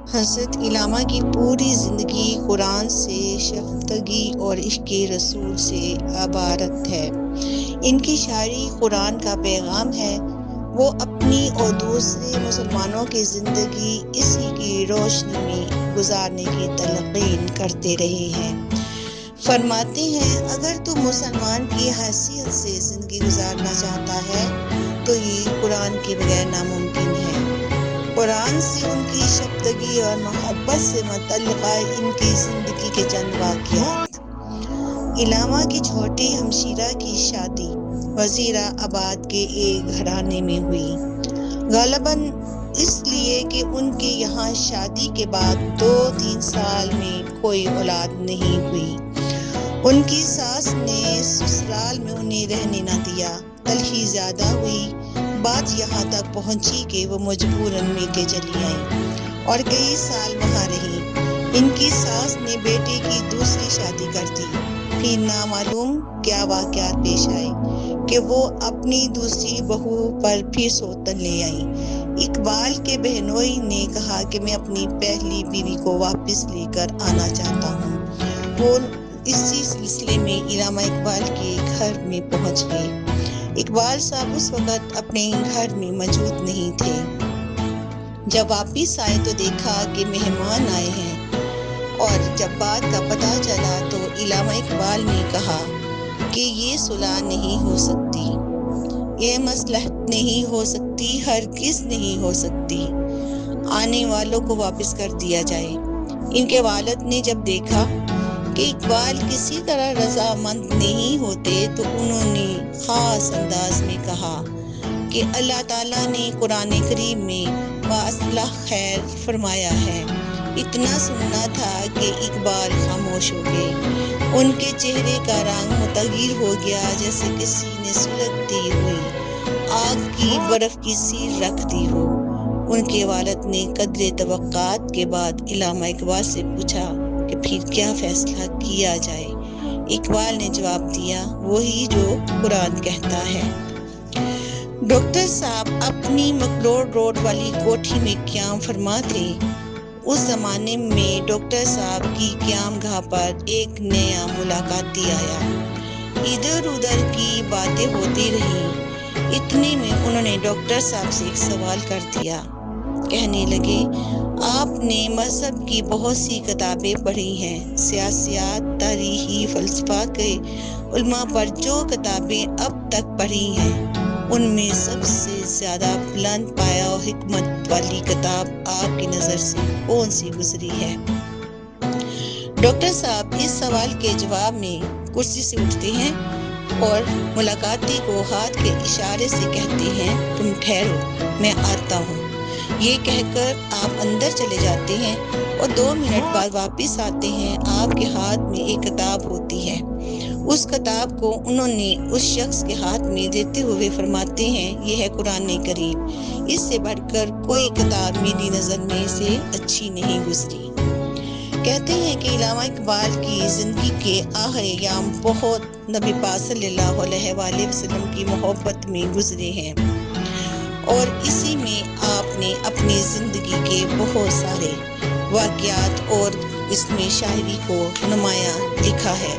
حضرت علامہ کی پوری زندگی قرآن سے شفتگی اور عشق رسول سے عبارت ہے۔ ان کی شاعری قرآن کا پیغام ہے۔ وہ اپنی اور دوسرے مسلمانوں کی زندگی اسی کی روشنی میں گزارنے کی تلقین کرتے رہے ہیں۔ فرماتے ہیں اگر تو مسلمان کی حیثیت سے زندگی گزارنا چاہتا ہے تو یہ قرآن کے بغیر ناممکن ہے۔ قرآن سے ان کی شفتگی اور محبت سے متعلقہ ان کی زندگی کے چند واقعات۔ علامہ کی چھوٹی ہمشیرہ کی شادی وزیر آباد کے ایک گھرانے میں ہوئی، غالباً اس لیے کہ ان کے یہاں شادی کے بعد 2-3 سال میں کوئی اولاد نہیں ہوئی۔ ان کی ساس نے سسرال میں انہیں رہنے نہ دیا، تلخی زیادہ ہوئی۔ بات یہاں تک پہنچی کہ وہ مجبوراً میکے چلی آئیں اور کئی سال وہاں رہیں۔ ان کی ساس نے بیٹے کی دوسری شادی کر دی۔ پھر نامعلوم کیا واقعات پیش آئے کہ وہ اپنی دوسری بہو پر پھر سوتن لے آئیں۔ اقبال کے بہنوئی نے کہا کہ میں اپنی پہلی بیوی کو واپس لے کر آنا چاہتا ہوں۔ وہ اسی سلسلے میں علامہ اقبال کے گھر میں پہنچ گئے۔ اقبال صاحب اس وقت اپنے گھر میں موجود نہیں تھے۔ جب واپس آئے تو دیکھا کہ مہمان آئے ہیں، اور جب بات کا پتہ چلا تو علامہ اقبال نے کہا کہ یہ صلح نہیں ہو سکتی، یہ مصلحت نہیں ہو سکتی، ہرگز نہیں ہو سکتی۔ آنے والوں کو واپس کر دیا جائے۔ ان کے والد نے جب دیکھا کہ اقبال کسی طرح رضامند نہیں ہوتے تو انہوں نے خاص انداز میں کہا کہ اللہ تعالیٰ نے قرآن کریم میں وَأَصْلَحَ خیر فرمایا ہے۔ اتنا سننا تھا کہ اقبال خاموش ہو گئے۔ ان کے چہرے کا رنگ متغیر ہو گیا، جیسے کسی نے سلگتی ہوئی آگ کی برف کی سیر رکھ دی ہو۔ ان کے والد نے قدرے توقعات کے بعد علامہ اقبال سے پوچھا کہ پھر کیا فیصلہ کیا جائے؟ اقبال نے جواب دیا، وہی جو قرآن کہتا ہے۔ ڈاکٹر صاحب اپنی مکلوڈ روڈ والی کوٹھی میں قیام فرما تھے۔ اس زمانے میں ڈاکٹر صاحب کی قیام گاہ پر ایک نیا ملاقاتی آیا۔ ادھر ادھر کی باتیں ہوتی رہیں۔ اتنے میں انہوں نے ڈاکٹر صاحب سے ایک سوال کر دیا۔ کہنے لگے، آپ نے مذہب کی بہت سی کتابیں پڑھی ہیں، سیاسیات، تاریخ، فلسفہ کے علماء پر جو کتابیں اب تک پڑھی ہیں، ان میں سب سے زیادہ بلند پایہ و حکمت والی کتاب آپ کی نظر سے کون سی گزری ہے؟ ڈاکٹر صاحب اس سوال کے جواب میں کرسی سے اٹھتے ہیں اور ملاقاتی کو ہاتھ کے اشارے سے کہتے ہیں، تم ٹھہرو، میں آتا ہوں۔ یہ کہہ کر آپ اندر چلے جاتے ہیں اور 2 منٹ بعد واپس آتے ہیں۔ آپ کے ہاتھ میں ایک کتاب ہوتی ہے۔ اس کتاب کو انہوں نے اس شخص کے ہاتھ میں دیتے ہوئے فرماتے ہیں، یہ ہے قرآن کریم۔ اس سے بڑھ کر کوئی کتاب میری نظر میں سے اچھی نہیں گزری۔ کہتے ہیں کہ علامہ اقبال کی زندگی کے آخر ایام بہت نبی پاک صلی اللہ علیہ وآلہ وسلم کی محبت میں گزرے ہیں، اور اسی میں آپ نے اپنی زندگی کے بہت سارے واقعات اور اس میں شاعری کو نمایاں لکھا ہے۔